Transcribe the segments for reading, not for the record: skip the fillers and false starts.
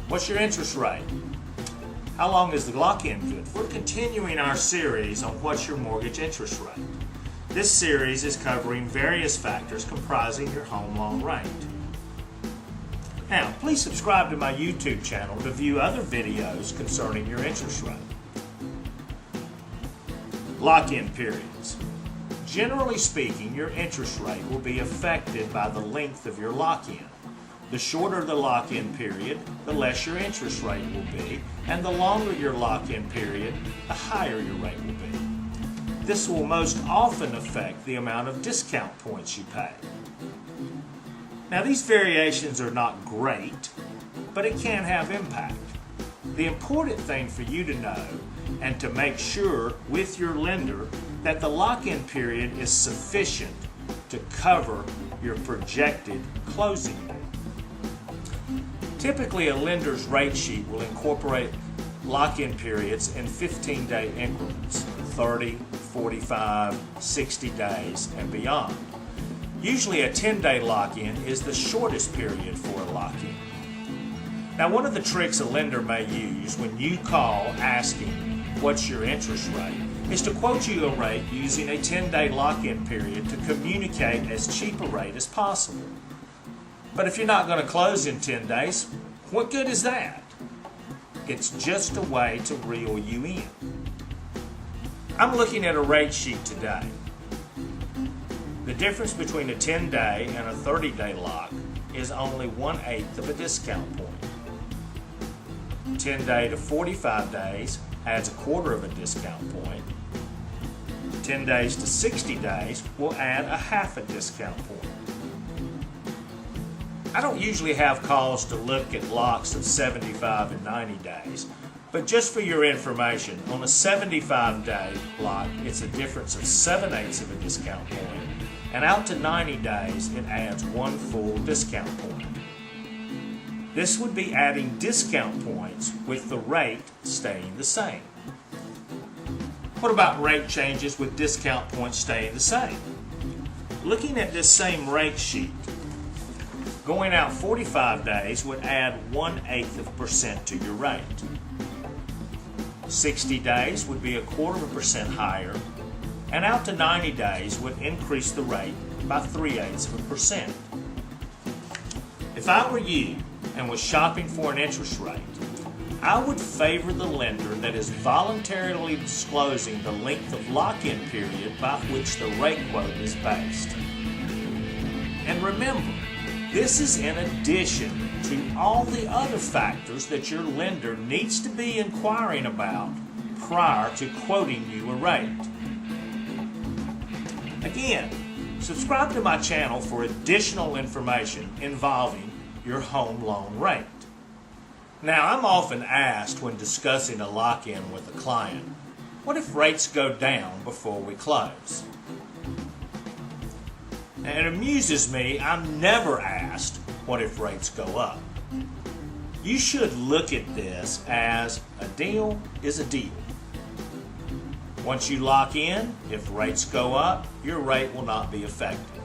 What's your interest rate? How long is the lock-in good? We're continuing our series on what's your mortgage interest rate. This series is covering various factors comprising your home loan rate. Now, please subscribe to my YouTube channel to view other videos concerning your interest rate. Lock-in periods. Generally speaking, your interest rate will be affected by the length of your lock-in. The shorter the lock-in period, the less your interest rate will be, and the longer your lock-in period, the higher your rate will be. This will most often affect the amount of discount points you pay. Now, these variations are not great, but it can have impact. The important thing for you to know and to make sure with your lender that the lock-in period is sufficient to cover your projected closing date. Typically, a lender's rate sheet will incorporate lock-in periods in 15-day increments, 30, 45, 60 days, and beyond. Usually a 10-day lock-in is the shortest period for a lock-in. Now, one of the tricks a lender may use when you call asking what's your interest rate is to quote you a rate using a 10-day lock-in period to communicate as cheap a rate as possible. But if you're not going to close in 10 days, what good is that? It's just a way to reel you in. I'm looking at a rate sheet today. The difference between a 10-day and a 30-day lock is only 1/8 of a discount point. 10-day to 45 days adds 1/4 of a discount point. 10 days to 60 days will add 1/2 a discount point. I don't usually have calls to look at locks of 75 and 90 days, but just for your information, on a 75-day lock, it's a difference of 7/8 of a discount point, and out to 90 days, it adds 1 full discount point. This would be adding discount points with the rate staying the same. What about rate changes with discount points staying the same? Looking at this same rate sheet, going out 45 days would add 1/8% to your rate. 60 days would be 1/4% higher, and out to 90 days would increase the rate by 3/8%. If I were you and was shopping for an interest rate, I would favor the lender that is voluntarily disclosing the length of lock-in period by which the rate quote is based. And remember, this is in addition to all the other factors that your lender needs to be inquiring about prior to quoting you a rate. Again, subscribe to my channel for additional information involving your home loan rate. Now, I'm often asked when discussing a lock-in with a client, what if rates go down before we close? And it amuses me, I'm never asked, what if rates go up? You should look at this as a deal is a deal. Once you lock in, if rates go up, your rate will not be affected.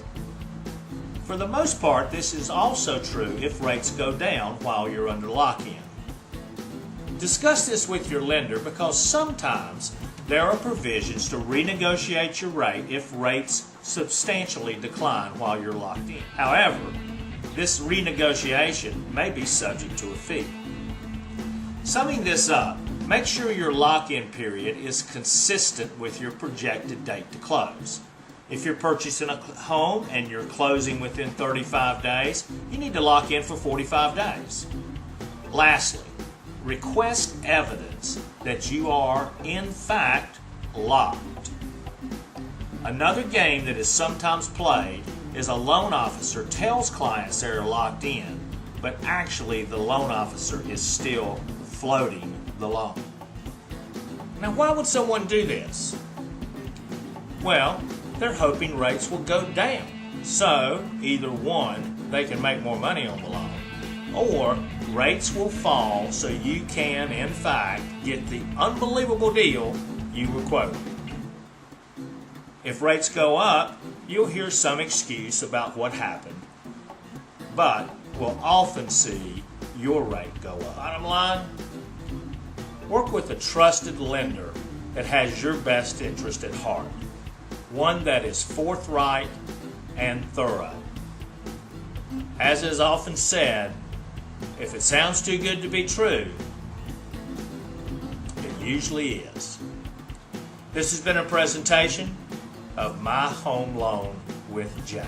For the most part, this is also true if rates go down while you're under lock-in. Discuss this with your lender because sometimes there are provisions to renegotiate your rate if rates substantially decline while you're locked in. However, this renegotiation may be subject to a fee. Summing this up, make sure your lock-in period is consistent with your projected date to close. If you're purchasing a home and you're closing within 35 days, you need to lock in for 45 days. Lastly, request evidence that you are, in fact, locked. Another game that is sometimes played is a loan officer tells clients they're locked in, but actually the loan officer is still floating the loan. Now, why would someone do this? Well, they're hoping rates will go down. So, either one, they can make more money on the loan, or rates will fall so you can, in fact, get the unbelievable deal you were quoted. If rates go up, you'll hear some excuse about what happened, but we'll often see your rate go up. Bottom line, work with a trusted lender that has your best interest at heart, one that is forthright and thorough. As is often said, if it sounds too good to be true, it usually is. This has been a presentation of My Home Loan with Jay.